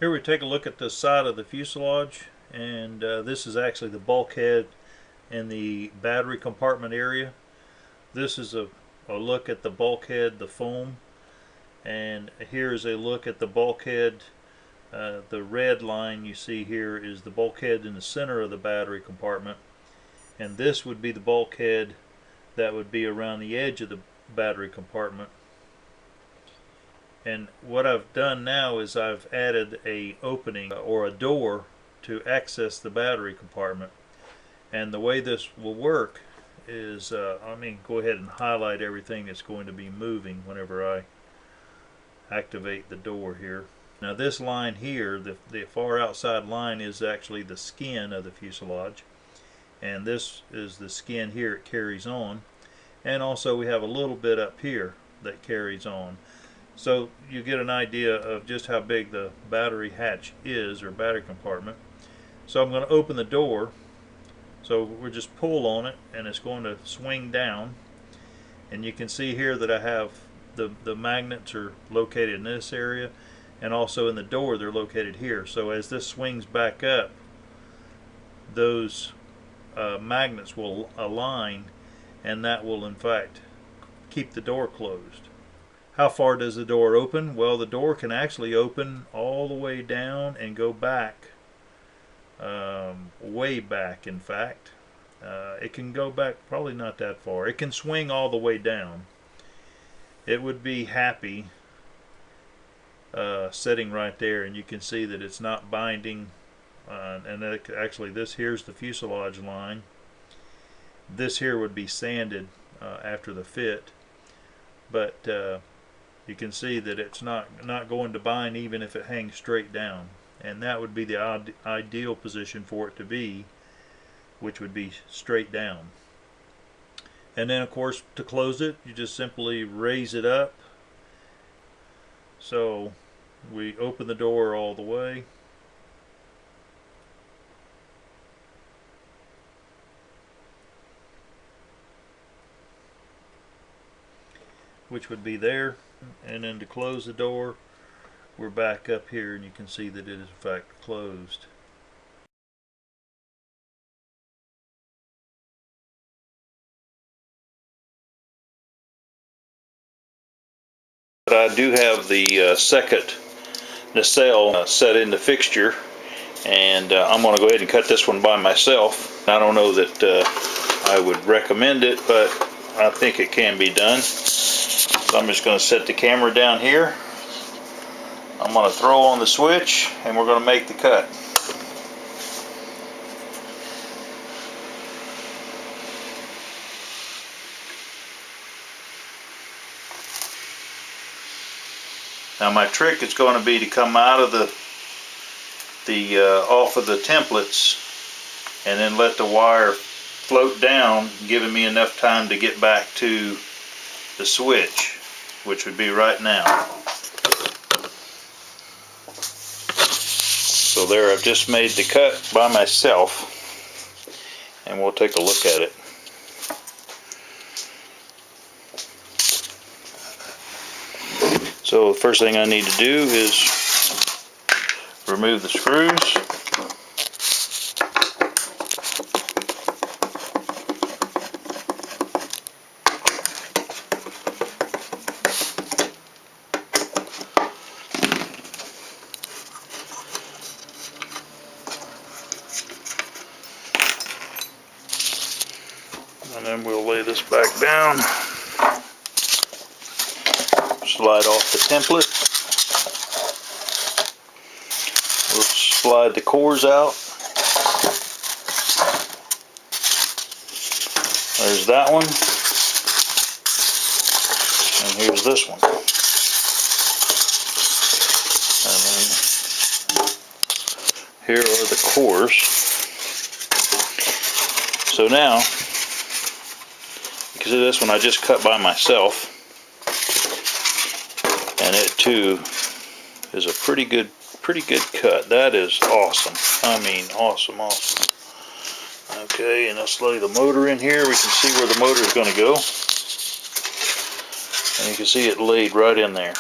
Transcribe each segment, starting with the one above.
Here we take a look at the side of the fuselage, and this is actually the bulkhead in the battery compartment area. This is a look at the bulkhead, the foam, and here is a look at the bulkhead. The red line you see here is the bulkhead in the center of the battery compartment, and this would be the bulkhead that would be around the edge of the battery compartment. And what I've done now is I've added a opening or a door to access the battery compartment. And the way this will work is, let me go ahead and highlight everything that's going to be moving whenever I activate the door here. Now this line here, the far outside line, is actually the skin of the fuselage, and this is the skin here it carries on, and also we have a little bit up here that carries on. So you get an idea of just how big the battery hatch is, or battery compartment. So I'm going to open the door. So we'll just pull on it and it's going to swing down, and you can see here that I have the magnets are located in this area, and also in the door they're located here. So as this swings back up, those magnets will align, and that will in fact keep the door closed. How far does the door open? Well, the door can actually open all the way down and go back, way back in fact. It can go back probably not that far. It can swing all the way down. It would be happy sitting right there, and you can see that it's not binding, and actually this here's the fuselage line. This here would be sanded after the fit, but you can see that it's not going to bind even if it hangs straight down, and that would be the ideal position for it to be, which would be straight down. And then of course, to close it, you just simply raise it up. So we open the door all the way, which would be there, and then to close the door, we're back up here, and you can see that it is in fact closed. But I do have the second nacelle set in the fixture, and I'm going to go ahead and cut this one by myself. I don't know that I would recommend it, but I think it can be done. So I'm just going to set the camera down here. I'm going to throw on the switch, and we're going to make the cut. Now my trick is going to be to come out of the off of the templates, and then let the wire float down, giving me enough time to get back to the switch, which would be right now. So there, I've just made the cut by myself, and we'll take a look at it. So the first thing I need to do is remove the screws. And then we'll lay this back down. Slide off the template. We'll slide the cores out. There's that one. And here's this one. And then here are the cores. So now, because of this one I just cut by myself, and it too is a pretty good cut. That is awesome. I mean, awesome. Okay, and let's lay the motor in here. We can see where the motor is going to go, and you can see it laid right in there.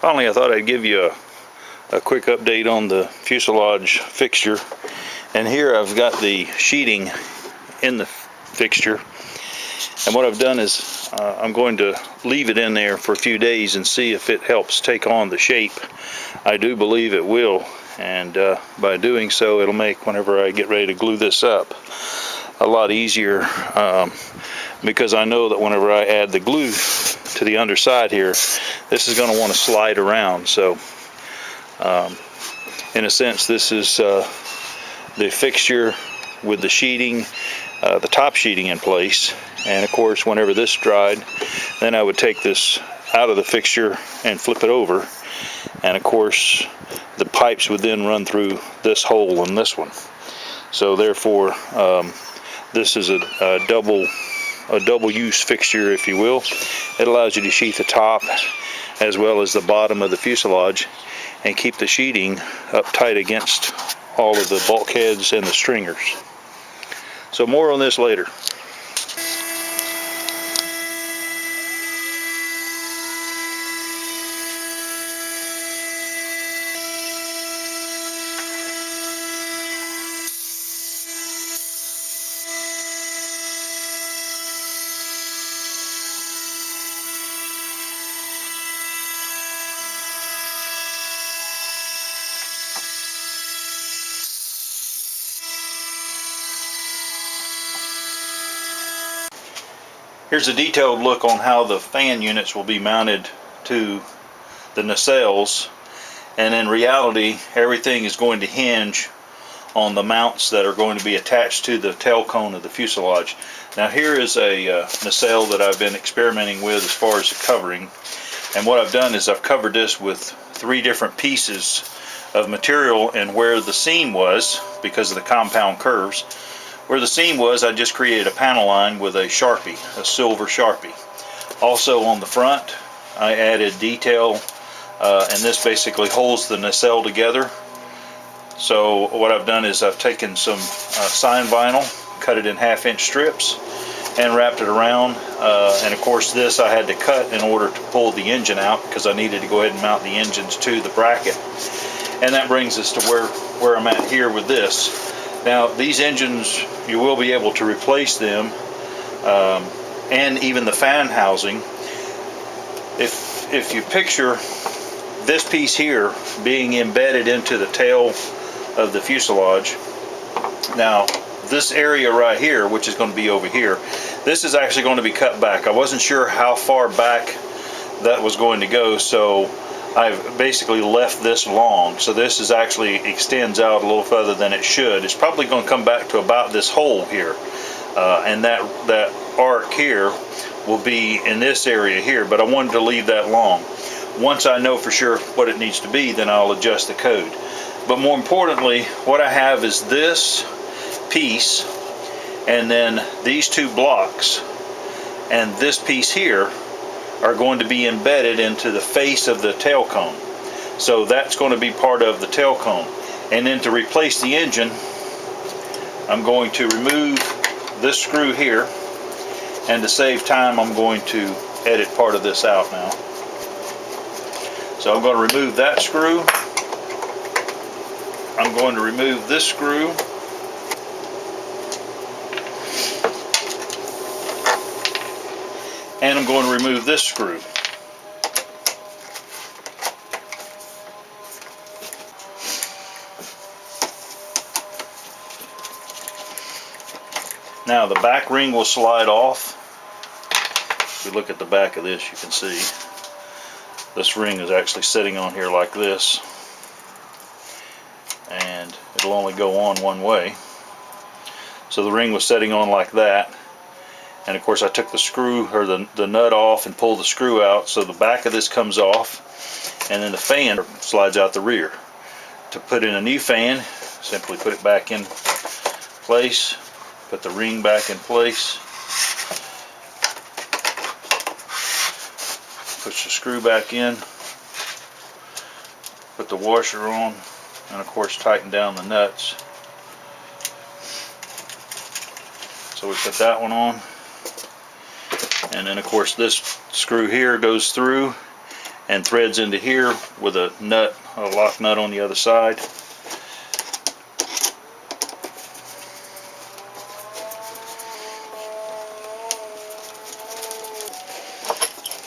Finally, I thought I'd give you a quick update on the fuselage fixture. And here I've got the sheeting in the fixture. And what I've done is I'm going to leave it in there for a few days and see if it helps take on the shape. I do believe it will. And by doing so, it'll make, whenever I get ready to glue this up, a lot easier, because I know that whenever I add the glue to the underside here, this is going to want to slide around. So in a sense, this is the fixture with the sheeting, the top sheeting in place. And of course, whenever this dried, then I would take this out of the fixture and flip it over. And of course, the pipes would then run through this hole and this one. So therefore, this is a double use fixture, if you will. It allows you to sheath the top as well as the bottom of the fuselage and keep the sheeting up tight against all of the bulkheads and the stringers. So more on this later. Here's a detailed look on how the fan units will be mounted to the nacelles, and in reality everything is going to hinge on the mounts that are going to be attached to the tail cone of the fuselage. Now here is a nacelle that I've been experimenting with as far as the covering, and what I've done is I've covered this with 3 different pieces of material, and where the seam was, because of the compound curves, where the seam was, I just created a panel line with a Sharpie, a silver Sharpie. Also on the front, I added detail, and this basically holds the nacelle together. So what I've done is I've taken some sign vinyl, cut it in 1/2-inch strips, and wrapped it around. And of course this I had to cut in order to pull the engine out, because I needed to go ahead and mount the engines to the bracket. And that brings us to where I'm at here with this. Now these engines, you will be able to replace them, and even the fan housing. If you picture this piece here being embedded into the tail of the fuselage, now this area right here, which is going to be over here, this is actually going to be cut back. I wasn't sure how far back that was going to go, so I've basically left this long. So this is actually extends out a little further than it should. It's probably going to come back to about this hole here, and that arc here will be in this area here, but I wanted to leave that long. Once I know for sure what it needs to be, then I'll adjust the code. But more importantly, what I have is this piece, and then these 2 blocks, and this piece here are going to be embedded into the face of the tail cone. So that's going to be part of the tail cone. And then to replace the engine, I'm going to remove this screw here, and to save time I'm going to edit part of this out now. So I'm going to remove that screw. I'm going to remove this screw. And I'm going to remove this screw. Now the back ring will slide off. If you look at the back of this, you can see this ring is actually sitting on here like this, and it'll only go on one way. So the ring was setting on like that. And of course I took the screw, or the nut off, and pulled the screw out, so the back of this comes off, and then the fan slides out the rear. To put in a new fan, simply put it back in place, put the ring back in place, push the screw back in, put the washer on, and of course tighten down the nuts. So we put that one on. And then of course this screw here goes through, and threads into here with a nut, a lock nut on the other side.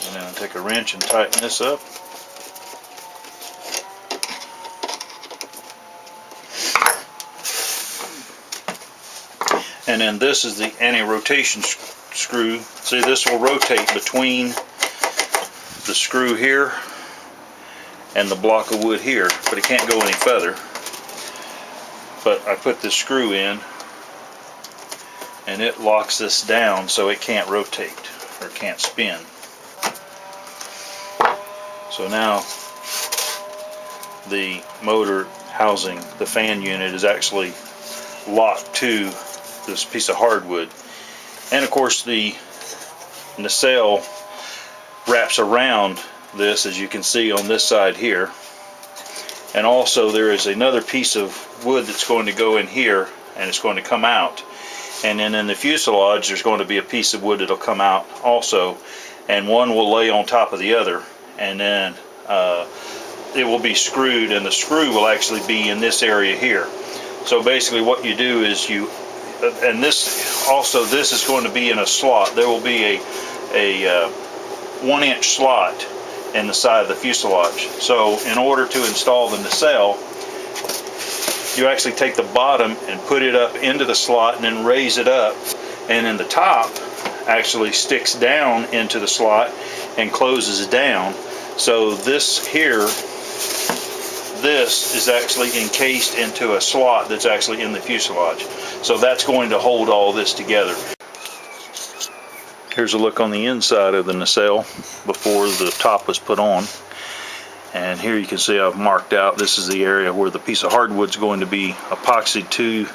And then take a wrench and tighten this up. And then this is the anti-rotation screw. See, this will rotate between the screw here and the block of wood here, but it can't go any further. But I put this screw in and it locks this down so it can't rotate or can't spin. So now the motor housing, the fan unit, is actually locked to this piece of hardwood. And of course the nacelle wraps around this, as you can see on this side here. And also there is another piece of wood that's going to go in here and it's going to come out. And then in the fuselage there's going to be a piece of wood that'll come out also, and one will lay on top of the other, and then it will be screwed, and the screw will actually be in this area here. So basically what you do is you, and this also, this is going to be in a slot. There will be a 1-inch slot in the side of the fuselage. So in order to install the nacelle, you actually take the bottom and put it up into the slot and then raise it up, and then the top actually sticks down into the slot and closes down. So this here, this is actually encased into a slot that's actually in the fuselage. So that's going to hold all this together. Here's a look on the inside of the nacelle before the top was put on. And here you can see I've marked out, this is the area where the piece of hardwood's going to be epoxied to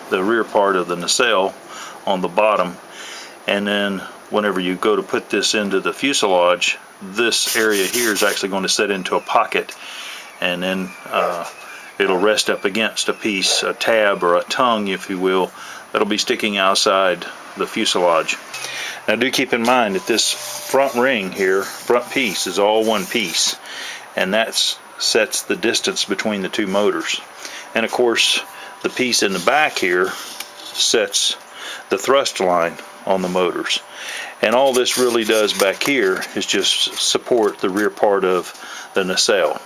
the rear part of the nacelle on the bottom. And then whenever you go to put this into the fuselage, this area here is actually going to set into a pocket, and then it'll rest up against a piece, a tab or a tongue if you will, that'll be sticking outside the fuselage. Now do keep in mind that this front ring here, front piece, is all one piece, and that sets the distance between the two motors. And of course the piece in the back here sets the thrust line on the motors. And all this really does back here is just support the rear part of the nacelle.